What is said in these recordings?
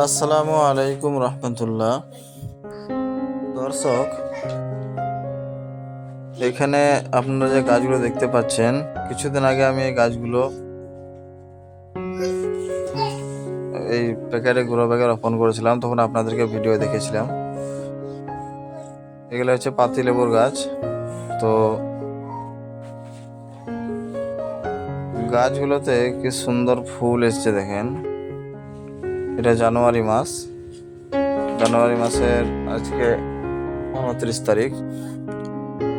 আসসালামু আলাইকুম রহমতুল্লাহ। দর্শক, এখানে আপনারা যে গাছগুলো দেখতে পাচ্ছেন, কিছুদিন আগে আমি এই গাছগুলো এই প্যাকেটে গ্রো ব্যাগে রোপণ করেছিলাম, তখন আপনাদেরকে ভিডিও দেখেছিলাম। এগুলো হচ্ছে পাতিলেবুর গাছ। তো গাছগুলোতে কি সুন্দর ফুল এসছে দেখেন। এটা জানুয়ারি মাসের আজকে 29 তারিখ।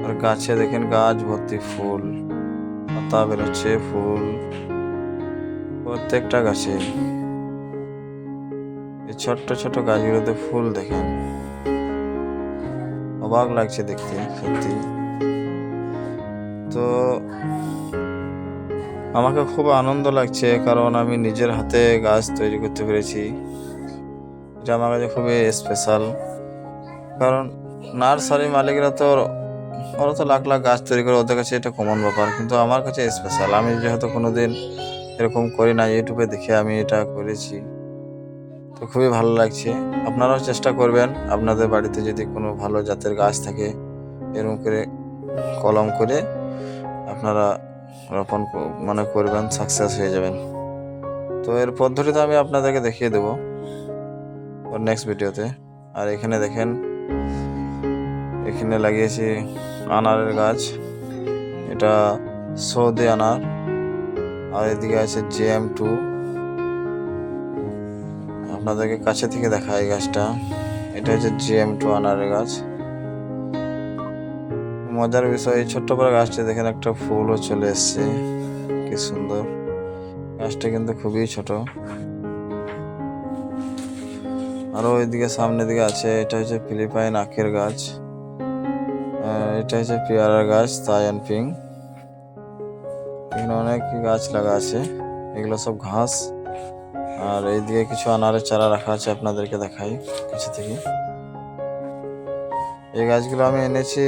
আর গাছে দেখেন গাছ ভর্তি ফুল, পাতা বেরোচ্ছে, ফুল প্রত্যেকটা গাছে। এই ছোট্ট ছোট গাছগুলোতে ফুল দেখেন, অবাক লাগছে দেখতে সত্যি। তো আমাকে খুব আনন্দ লাগছে, কারণ আমি নিজের হাতে গাছ তৈরি করতে পেরেছি। এটা আমার কাছে খুবই স্পেশাল, কারণ নার্সারি মালিকরা তো ওরা তো লাখ লাখ গাছ তৈরি করে, ওদের কাছে এটা কমন ব্যাপার, কিন্তু আমার কাছে স্পেশাল। আমি যেহেতু কোনোদিন এরকম করি না, ইউটিউবে দেখে আমি এটা করেছি, তো খুবই ভালো লাগছে। আপনারাও চেষ্টা করবেন, আপনাদের বাড়িতে যদি কোনো ভালো জাতের গাছ থাকে, এরকম করে কলম করে আপনারা রোপণ করবেন, সাকসেস হয়ে যাবেন। তো এর পদ্ধতিটা আমি আপনাদেরকে দেখিয়ে দেবো ওর নেক্সট ভিডিওতে। আর এখানে দেখেন, এখানে লাগিয়েছি আনারের গাছ। এটা সৌদি আনার। আর এদিকে আছে GM2। আপনাদেরকে কাছে থেকে দেখাই গাছটা। এটা হচ্ছে GM2 আনারের গাছ। মজার বিষয়, এই ছোট্ট করে গাছটা দেখেন একটা ফুলও চলে এসছে, কি সুন্দর। গাছটা কিন্তু খুবই ছোট। আরো ওইদিকে সামনের দিকে আছে, এটা হচ্ছে ফিলিপাইন আখের গাছ। এটা হচ্ছে পেয়ারার গাছ, থাই অ্যান্ড পিং। এখানে অনেক গাছ লাগা আছে, এগুলো সব ঘাস। আর এইদিকে কিছু আনারের চারা রাখা আছে, আপনাদেরকে দেখাই কাছে থেকে। এই গাছগুলো আমি এনেছি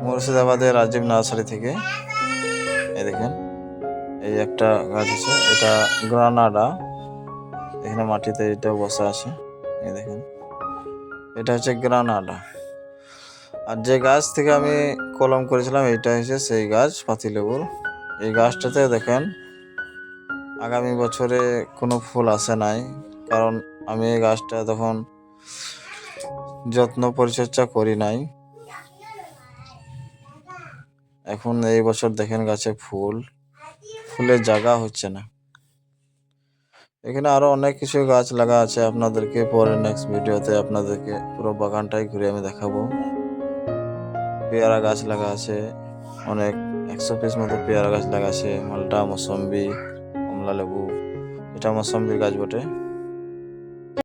মুর্শিদাবাদের রাজীব নার্সারি থেকে। এই দেখেন, এই একটা গাছ আছে, এটা গ্রানাডা। এখানে মাটিতে এটাও বসা আছে, এই দেখেন, এটা হচ্ছে গ্রানাডা। আর যে গাছ থেকে আমি কলম করেছিলাম, এইটা হচ্ছে সেই গাছ, পাতিলেবুর। এই গাছটাতে দেখেন আগামী বছরে কোনো ফুল আসে নাই, কারণ আমি এই গাছটা তখন যত্ন পরিচর্যা করি নাই। এখন এই বছর দেখেন গাছে ফুলের জায়গা হচ্ছে না। এখানে আরো অনেক কিছু গাছ লাগা আছে, আপনাদেরকে পরে নেক্সট ভিডিওতে আপনাদেরকে পুরো বাগানটাই ঘুরে আমি দেখাবো। পেয়ারা গাছ লাগা আছে অনেক, 100 পিস মতো পেয়ারা গাছ লাগা আছে। মালটা, মৌসম্বি, কমলা লেবু। এটা মৌসম্বির গাছ বটে।